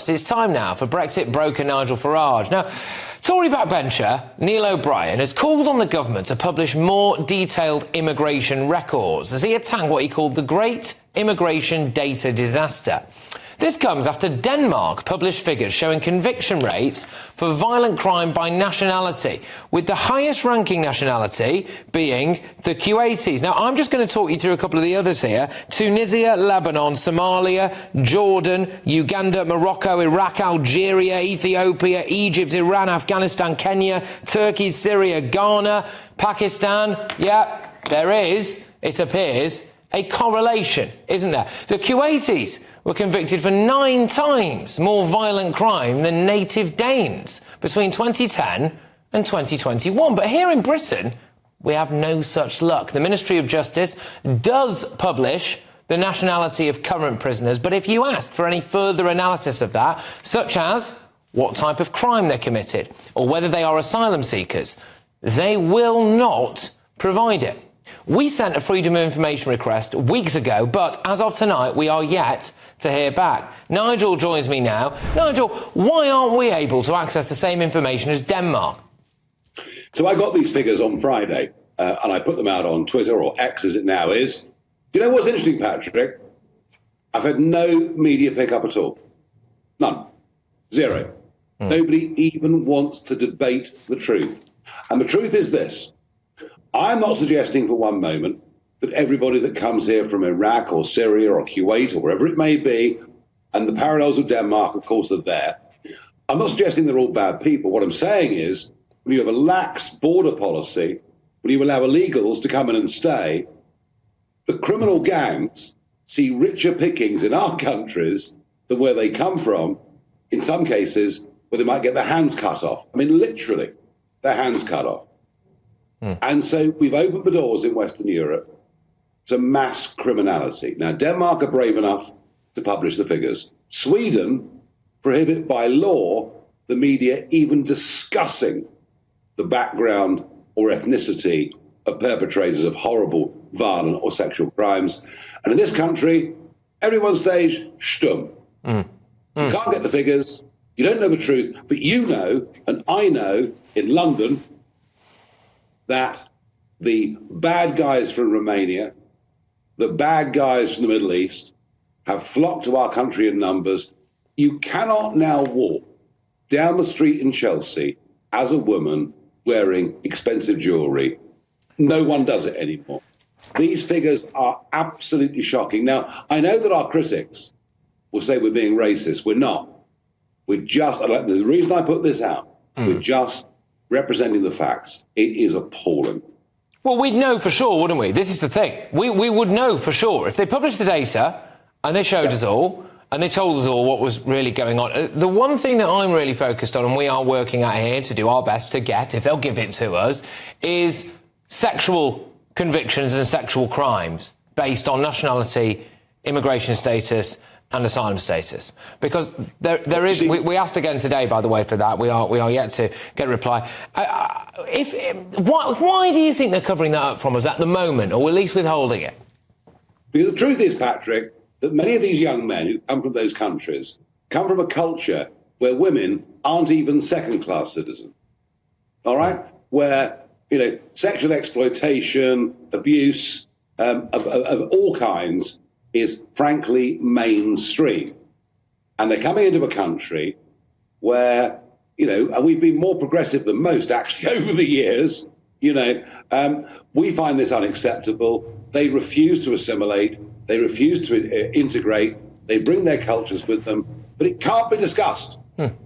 Trust. It's time now for Brexit broker Nigel Farage. Now, Tory backbencher Neil O'Brien has called on the government to publish more detailed immigration records as he attacked what he called the Great Immigration Data Disaster. This comes after Denmark published figures showing conviction rates for violent crime by nationality, with the highest ranking nationality being the Kuwaitis. Now, I'm just going to talk you through a couple of the others here. Tunisia, Lebanon, Somalia, Jordan, Uganda, Morocco, Iraq, Algeria, Ethiopia, Egypt, Iran, Afghanistan, Kenya, Turkey, Syria, Ghana, Pakistan. Yeah, there is, it appears, a correlation, isn't there? The Kuwaitis were convicted for 9 times more violent crime than native Danes between 2010 and 2021. But here in Britain, we have no such luck. The Ministry of Justice does publish the nationality of current prisoners, but if you ask for any further analysis of that, such as what type of crime they committed or whether they are asylum seekers, they will not provide it. We sent a Freedom of Information request weeks ago, but as of tonight, we are yet to hear back. Nigel joins me now. Nigel, why aren't we able to access the same information as Denmark? So I got these figures on Friday, and I put them out on Twitter, or X as it now is. Do you know what's interesting, Patrick? I've had no media pickup at all. None. Zero. Nobody even wants to debate the truth. And the truth is this. I'm not suggesting for one moment that everybody that comes here from Iraq or Syria or Kuwait or wherever it may be, and the parallels of Denmark, of course, are there. I'm not suggesting they're all bad people. What I'm saying is, when you have a lax border policy, when you allow illegals to come in and stay, the criminal gangs see richer pickings in our countries than where they come from, in some cases, where they might get their hands cut off. I mean, literally, their hands cut off. And so we've opened the doors in Western Europe to mass criminality. Now, Denmark are brave enough to publish the figures. Sweden prohibit by law the media even discussing the background or ethnicity of perpetrators of horrible, violent or sexual crimes. And in this country, everyone stays stumm. You can't get the figures, you don't know the truth, but you know, and I know, in London, that the bad guys from Romania, the bad guys from the Middle East have flocked to our country in numbers. You cannot now walk down the street in Chelsea as a woman wearing expensive jewellery. No one does it anymore. These figures are absolutely shocking. Now, I know that our critics will say we're being racist. We're not. We're just, the reason I put this out, we're just representing the facts. It is appalling. Well, we'd know for sure, wouldn't we? This is the thing. We would know for sure. If they published the data and they showed us all and they told us all what was really going on. The one thing that I'm really focused on, and we are working at here to do our best to get, if they'll give it to us, is sexual convictions and sexual crimes based on nationality, immigration status and asylum status, because there is. We asked again today, by the way, for that. We are yet to get a reply. Why do you think they're covering that up from us at the moment, or at least withholding it? Because the truth is, Patrick, that many of these young men who come from those countries come from a culture where women aren't even second-class citizens. All right, where sexual exploitation, abuse of all kinds is frankly mainstream. And they're coming into a country where, and we've been more progressive than most actually over the years, we find this unacceptable. They refuse to assimilate. They refuse to integrate. They bring their cultures with them, but it can't be discussed. Can't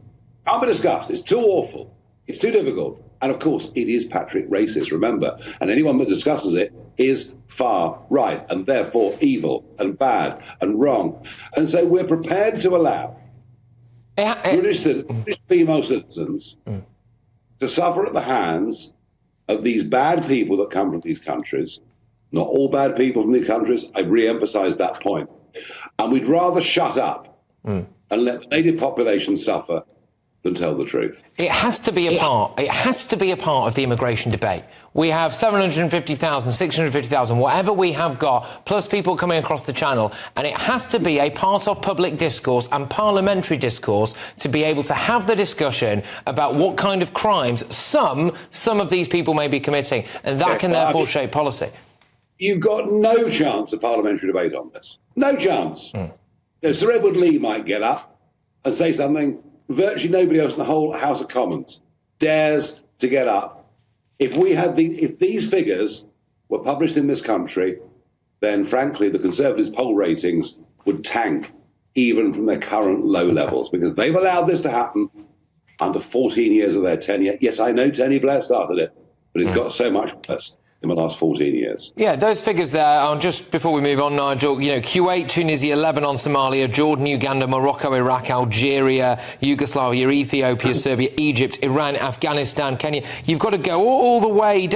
be discussed. It's too awful. It's too difficult. And of course, it is, Patrick, racist, remember. And anyone that discusses it is far right and therefore evil and bad and wrong. And so we're prepared to allow British female citizens to suffer at the hands of these bad people that come from these countries. Not all bad people from these countries. I re-emphasize that point. And we'd rather shut up and let the native population suffer than tell the truth. It has to be a part. It has to be a part of the immigration debate. We have 750,000, 650,000, whatever we have got, plus people coming across the channel, and it has to be a part of public discourse and parliamentary discourse to be able to have the discussion about what kind of crimes some of these people may be committing, and that can therefore shape policy. You've got no chance of parliamentary debate on this. No chance. You know, Sir Edward Lee might get up and say something. Virtually nobody else in the whole House of Commons dares to get up. If these figures were published in this country, then frankly the Conservatives' poll ratings would tank even from their current low levels, because they've allowed this to happen under 14 years of their tenure. Yes, I know Tony Blair started it, but it's got so much worse in the last 14 years. Yeah, those figures there are, just before we move on, Nigel, you know, Kuwait, Tunisia, Lebanon, Somalia, Jordan, Uganda, Morocco, Iraq, Algeria, Yugoslavia, Ethiopia, Serbia, Egypt, Iran, Afghanistan, Kenya. You've got to go all the way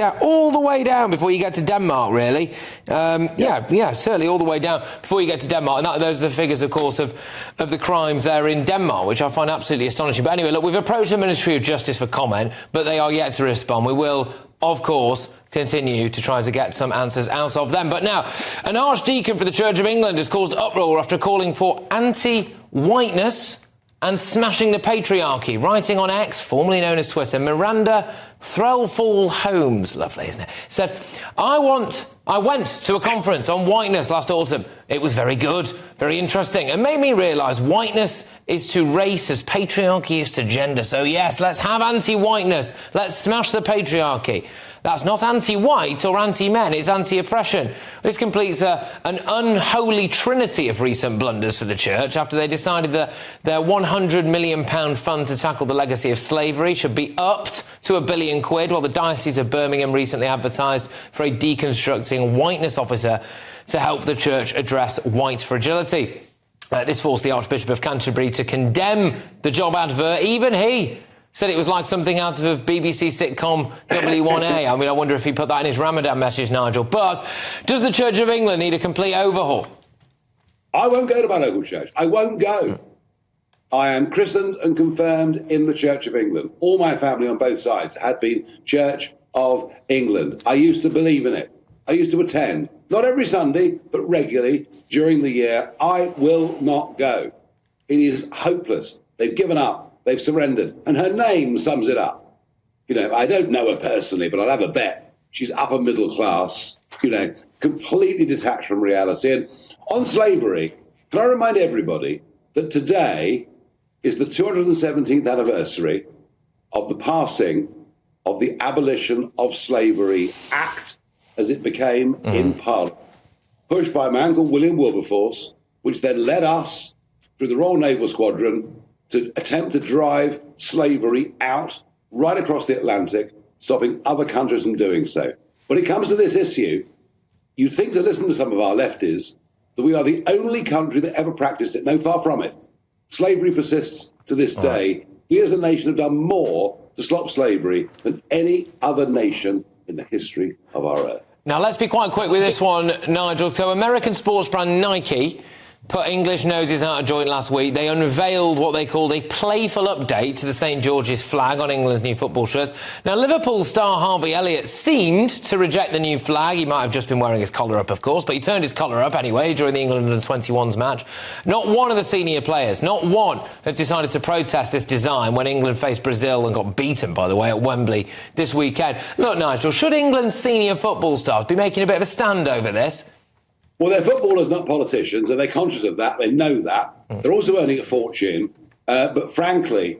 down before you get to Denmark, really. Yeah, certainly all the way down before you get to Denmark. And those are the figures, of course, of the crimes there in Denmark, which I find absolutely astonishing. But anyway, look, we've approached the Ministry of Justice for comment, but they are yet to respond. We will, of course, continue to try to get some answers out of them. But now, an archdeacon for the Church of England has caused uproar after calling for anti-whiteness and smashing the patriarchy. Writing on X, formerly known as Twitter, Miranda Threlfall Holmes, lovely, isn't it, said, I went to a conference on whiteness last autumn. It was very good, very interesting, and made me realise whiteness is to race as patriarchy is to gender. So yes, let's have anti-whiteness. Let's smash the patriarchy. That's not anti-white or anti-men, it's anti-oppression. This completes an unholy trinity of recent blunders for the church after they decided that their £100 million fund to tackle the legacy of slavery should be upped to £1 billion, while the Diocese of Birmingham recently advertised for a deconstructing whiteness officer to help the church address white fragility. This forced the Archbishop of Canterbury to condemn the job advert. Even he said it was like something out of a BBC sitcom W1A. I mean, I wonder if he put that in his Ramadan message, Nigel. But does the Church of England need a complete overhaul? I won't go to my local church. I won't go. I am christened and confirmed in the Church of England. All my family on both sides had been Church of England. I used to believe in it. I used to attend, not every Sunday, but regularly during the year. I will not go. It is hopeless. They've given up. They've surrendered. And her name sums it up. You know, I don't know her personally, but I'll have a bet she's upper middle class, you know, completely detached from reality. And on slavery, can I remind everybody that today is the 217th anniversary of the passing of the Abolition of Slavery Act as it became in Parliament, pushed by a man called William Wilberforce, which then led us through the Royal Naval Squadron to attempt to drive slavery out right across the Atlantic, stopping other countries from doing so. When it comes to this issue, you'd think, to listen to some of our lefties, that we are the only country that ever practiced it. No, far from it. Slavery persists to this day. We as a nation have done more to stop slavery than any other nation in the history of our earth. Now, let's be quite quick with this one, Nigel. So American sports brand Nike put English noses out of joint last week. They unveiled what they called a playful update to the St George's flag on England's new football shirts. Now, Liverpool star Harvey Elliott seemed to reject the new flag. He might have just been wearing his collar up, of course, but he turned his collar up anyway during the England under-21s match. Not one of the senior players, not one, has decided to protest this design when England faced Brazil and got beaten, by the way, at Wembley this weekend. Look, Nigel, should England's senior football stars be making a bit of a stand over this? Well, they're footballers, not politicians, and they're conscious of that. They know that. They're also earning a fortune. But frankly,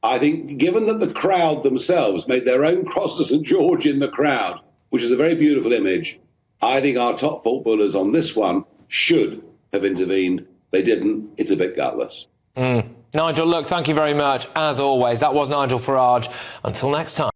I think given that the crowd themselves made their own cross to St George in the crowd, which is a very beautiful image, I think our top footballers on this one should have intervened. They didn't. It's a bit gutless. Nigel, look, thank you very much. As always, that was Nigel Farage. Until next time.